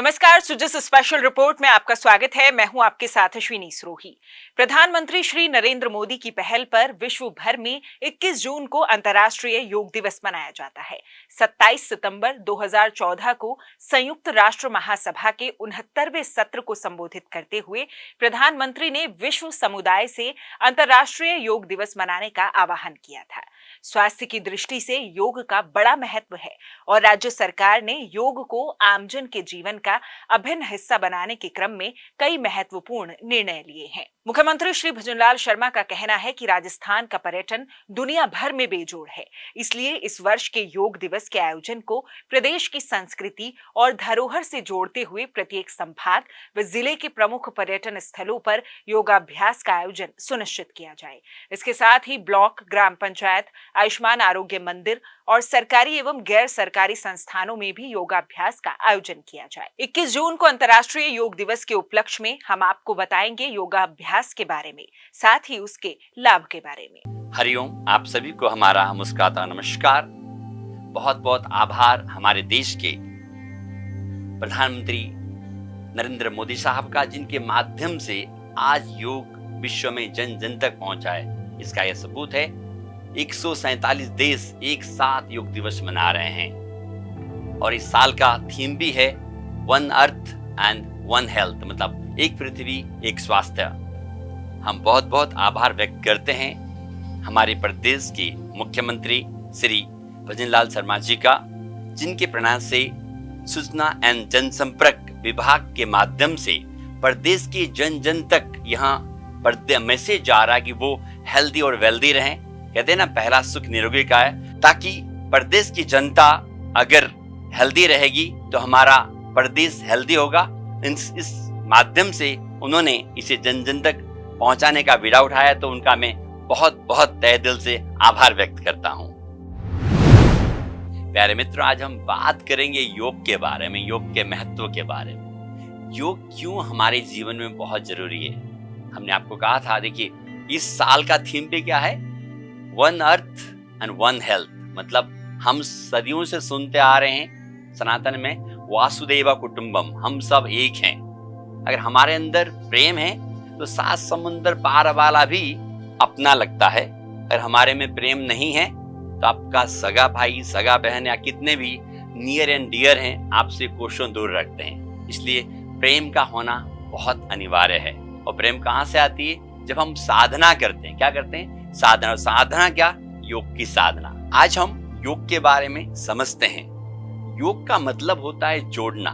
नमस्कार, Sujas special report में आपका स्वागत है। मैं हूं आपके साथ अश्विनी सरोही। प्रधानमंत्री श्री नरेंद्र मोदी की पहल पर विश्व भर में 21 जून को अंतर्राष्ट्रीय योग दिवस मनाया जाता है। 27 सितंबर 2014 को संयुक्त राष्ट्र महासभा के 69वें सत्र को संबोधित करते हुए प्रधानमंत्री ने विश्व समुदाय से अंतर्राष्ट्रीय योग दिवस मनाने का आह्वान किया था। स्वास्थ्य की दृष्टि से योग का बड़ा महत्व है और राज्य सरकार ने योग को आमजन के जीवन का अभिन्न हिस्सा बनाने के क्रम में कई महत्वपूर्ण निर्णय लिए हैं। मुख्यमंत्री श्री भजनलाल शर्मा का कहना है कि राजस्थान का पर्यटन दुनिया भर में बेजोड़ है, इसलिए इस वर्ष के योग दिवस के आयोजन को प्रदेश की संस्कृति और धरोहर से जोड़ते हुए प्रत्येक संभाग व जिले के प्रमुख पर्यटन स्थलों पर योगाभ्यास का आयोजन सुनिश्चित किया जाए। इसके साथ ही ब्लॉक, ग्राम पंचायत, आयुष्मान आरोग्य मंदिर और सरकारी एवं गैर सरकारी संस्थानों में भी योगाभ्यास का आयोजन किया जाए। 21 जून को अंतर्राष्ट्रीय योग दिवस के उपलक्ष्य में हम आपको बताएंगे योगाभ्यास के बारे में, साथ ही उसके लाभ के बारे में। हरिओम, आप सभी को हमारा मुस्कुराता नमस्कार। बहुत बहुत आभार हमारे देश के प्रधानमंत्री नरेंद्र मोदी साहब का, जिनके माध्यम से आज योग विश्व में जन जन तक पहुंचा है। इसका यह सबूत है 147 देश एक साथ योग दिवस मना रहे हैं और इस साल का थीम भी है one earth and one health, मतलब एक पृथ्वी एक स्वास्थ्य। हम बहुत बहुत आभार व्यक्त करते हैं हमारे प्रदेश के मुख्यमंत्री श्री भजनलाल शर्मा जी का, जिनके प्रयास से सूचना एवं जनसंपर्क विभाग के माध्यम से प्रदेश के जन जन तक यहाँ मैसेज जा रहा है कि वो हेल्दी और वेल्दी रहें। कहते हैं ना, पहला सुख निरोगी का है, ताकि प्रदेश की जनता अगर हेल्दी रहेगी तो हमारा प्रदेश हेल्दी होगा। इस माध्यम से उन्होंने इसे जन जन तक पहुंचाने का बीड़ा उठाया, तो उनका मैं बहुत बहुत तहे दिल से आभार व्यक्त करता हूं। प्यारे मित्रों, आज हम बात करेंगे योग के बारे में, योग के महत्व के बारे में। योग क्यों हमारे जीवन में बहुत जरूरी है। हमने आपको कहा था, देखिए इस साल का थीम पे क्या है, one earth and one health. मतलब हम सदियों से सुनते आ रहे हैं सनातन में वासुदेव कुटुंबम, हम सब एक हैं। अगर हमारे अंदर प्रेम है तो 7 समुंदर पार वाला भी अपना लगता है। अगर हमारे में प्रेम नहीं है तो आपका सगा भाई, सगा बहन या कितने भी नियर एंड डियर हैं, आपसे कोसों दूर रखते हैं। इसलिए प्रेम का होना बहुत अनिवार्य है। और प्रेम कहाँ से आती है? जब हम साधना करते हैं। क्या करते हैं? साधना। साधना क्या? योग की साधना। आज हम योग के बारे में समझते हैं। योग का मतलब होता है जोड़ना।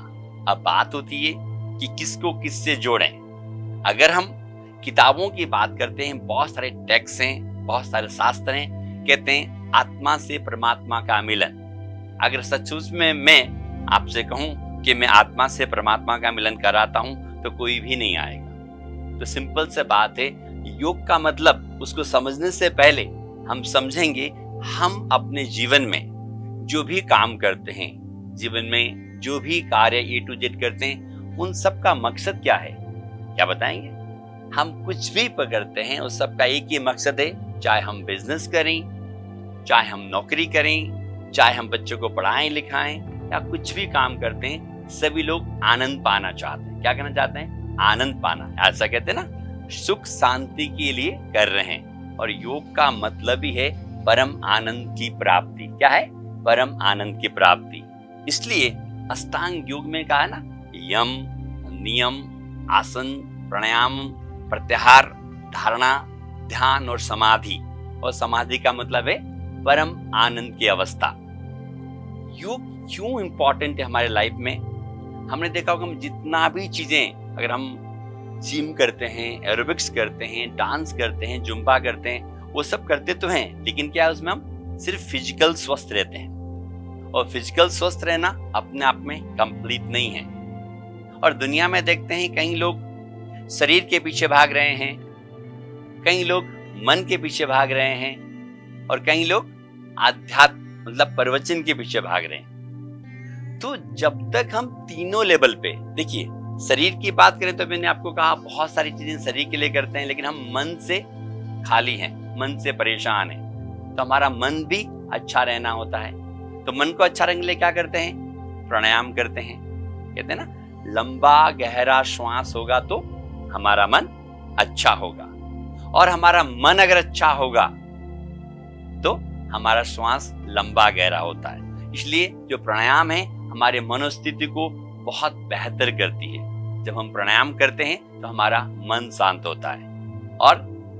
अब बात होती है कि किसको किससे जोड़ें। अगर हम किताबों की बात करते हैं, बहुत सारे टेक्स्ट हैं, बहुत सारे शास्त्र हैं, कहते हैं आत्मा से परमात्मा का मिलन। अगर सचमुच में मैं आपसे कहूं कि मैं आत्मा से परमात्मा का मिलन कराता हूं तो कोई भी नहीं आएगा। तो सिंपल से बात है, योग का मतलब उसको समझने से पहले हम समझेंगे हम अपने जीवन में जो भी काम करते हैं, जीवन में जो भी कार्य A to Z करते हैं, उन सब का मकसद क्या है। क्या बताएंगे? हम कुछ भी पकड़ते हैं उस सब का एक ही मकसद है, चाहे हम बिजनेस करें, चाहे हम नौकरी करें, चाहे हम बच्चों को पढ़ाएं लिखाएं या कुछ भी काम करते हैं, सभी लोग आनंद पाना चाहते हैं। क्या करना चाहते हैं? आनंद पाना। ऐसा कहते हैं ना, सुख शांति के लिए कर रहे हैं। और योग का मतलब ही है परम आनंद की प्राप्ति। क्या है? परम आनंद की प्राप्ति। इसलिए अष्टांग योग में कहा है ना, यम, नियम, आसन, प्राणायाम, प्रत्याहार, धारणा, ध्यान और समाधि। और समाधि का मतलब है परम आनंद की अवस्था। योग क्यों इंपॉर्टेंट है हमारे लाइफ में? हमने देखा होगा, हम जितना भी चीजें, अगर हम जिम करते हैं, एरोबिक्स करते हैं, डांस करते हैं, जुम्बा करते हैं, वो सब करते तो हैं, लेकिन क्या है उसमें हम सिर्फ फिजिकल स्वस्थ रहते हैं। और फिजिकल स्वस्थ रहना अपने आप में कंप्लीट नहीं है। और दुनिया में देखते हैं कई लोग शरीर के पीछे भाग रहे हैं, कई लोग मन के पीछे भाग रहे हैं, और कई लोग आध्यात्म मतलब प्रवचन के पीछे भाग रहे हैं। तो जब तक हम तीनों लेवल पे, देखिए शरीर की बात करें तो मैंने आपको कहा बहुत सारी चीजें शरीर के लिए करते हैं, लेकिन हम मन से खाली हैं, मन से परेशान हैं। तो हमारा मन भी अच्छा रहना होता है। तो मन को अच्छा रखने के लिए क्या करते हैं? प्राणायाम करते हैं। कहते हैं ना, लंबा गहरा श्वास होगा तो हमारा मन अच्छा होगा, और हमारा मन अगर अच्छा होगा तो हमारा श्वास लंबा गहरा होता है। इसलिए जो प्राणायाम है हमारे मनोस्थिति को बहुत बेहतर करती है। जब हम प्राणायाम करते हैं तो हमारा मन शांत होता है। और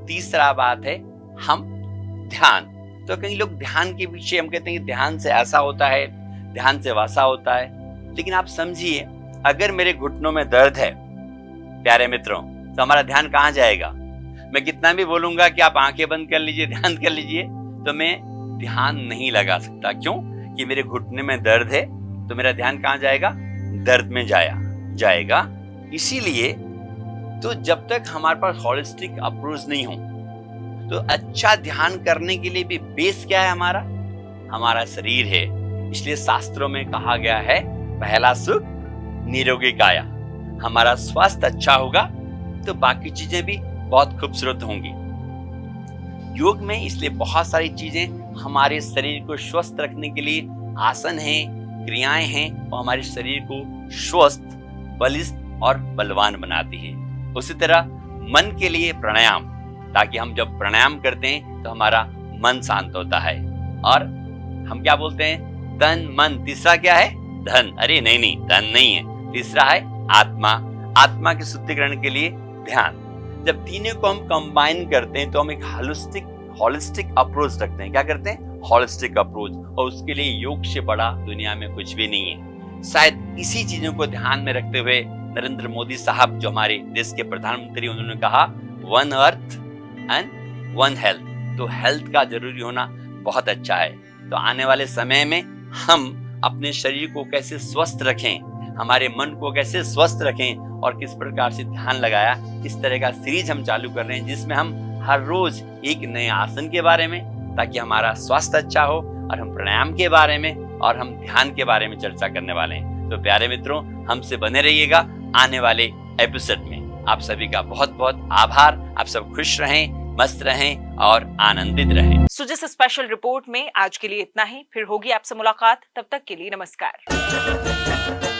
तीसरा बात है हम ध्यान। तो कई लोग ध्यान के पीछे हम कहते हैं कि ध्यान से ऐसा होता है, ध्यान से वैसा होता है। लेकिन आप समझिए, अगर मेरे घुटनों में दर्द है प्यारे मित्रों, तो हमारा ध्यान कहाँ जाएगा? मैं कितना भी बोलूंगा कि आप आंखें बंद कर लीजिए, ध्यान कर लीजिए, तो मैं ध्यान नहीं लगा सकता। क्यों? कि मेरे घुटने में दर्द है, तो मेरा ध्यान कहाँ जाएगा? दर्द में जाएगा। इसीलिए तो जब तक हमारे पास होलिस्टिक अप्रोच नहीं हो, तो अच्छा ध्यान करने के लिए भी बेस क्या है? हमारा शरीर है। इसलिए शास्त्रों में कहा गया है, पहला सुख निरोगी काया। हमारा स्वास्थ्य अच्छा होगा तो बाकी चीजें भी बहुत खूबसूरत होंगी। योग में इसलिए बहुत सारी चीजें हमारे शरीर को स्वस्थ रखने के लिए आसन हैं, क्रियाएं हैं, और हमारे शरीर को स्वस्थ, बलिष्ठ और बलवान बनाती है। उसी तरह मन के लिए प्राणायाम, ताकि हम जब प्राणायाम करते हैं तो हमारा मन शांत होता है। और हम क्या बोलते हैं? तन मन। तीसरा क्या है? धन। अरे नहीं, धन नहीं है, तीसरा है आत्मा। आत्मा के शुद्धिकरण के लिए ध्यान। जब तीनों को हम कंबाइन करते हैं तो हम एक होलिस्टिक अप्रोच रखते हैं। क्या करते हैं? Holistic approach. और उसके लिए योग से बड़ा दुनिया में कुछ भी नहीं है। शायद इसी चीजों को ध्यान में रखते हुए नरेंद्र मोदी साहब, जो हमारे देश के प्रधानमंत्री, उन्होंने कहा 1 अर्थ एंड 1 हेल्थ। तो हेल्थ का जरूरी होना बहुत अच्छा है। तो आने वाले समय में हम अपने शरीर को कैसे स्वस्थ रखें, हमारे मन को कैसे स्वस्थ रखें, और किस प्रकार से ध्यान लगाया, इस तरह का सीरीज हम चालू कर रहे हैं, जिसमें हम हर रोज एक नए आसन के बारे में, ताकि हमारा स्वास्थ्य अच्छा हो, और हम प्राणायाम के बारे में और हम ध्यान के बारे में चर्चा करने वाले हैं। तो प्यारे मित्रों, हमसे बने रहिएगा आने वाले एपिसोड में। आप सभी का बहुत बहुत आभार। आप सब खुश रहें, मस्त रहें और आनंदित रहें। सुजस स्पेशल रिपोर्ट में आज के लिए इतना ही। फिर होगी आपसे मुलाकात। तब तक के लिए नमस्कार।